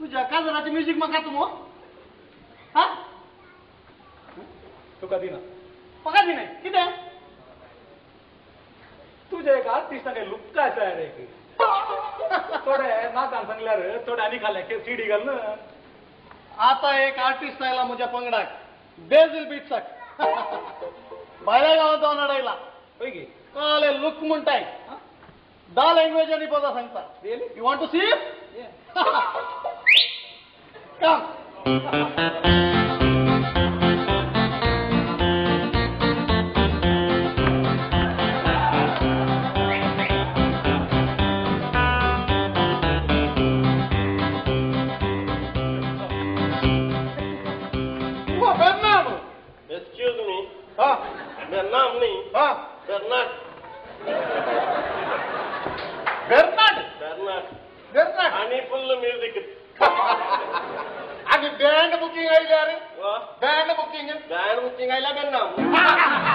तुझ्या काजराची म्युझिक मग तू हा तू कधी ना पगार नाही किती तुझ्या एक आर्टिस्ट काही लुक काय तयार आहे की थोडे नाकान सांगल्यार थोडे आणि खाल्ल्या की सीडी घाल ना आता एक आर्टिस्ट आयला म्हज्या पंगडाक बेजिल बीट्साक भायल्या गावात जाऊन अडायला होय की कळले लुक म्हणताय दा लँग्वेज आणि पदा सांगता you want to see come Excuse me. Bernard नहीं. Bernard. Bernard. Bernard. Bernard. आणि full music. आगे बँड बुकिंग आयली अरे वा. बँड बुकिंग Band booking आयला Bernard.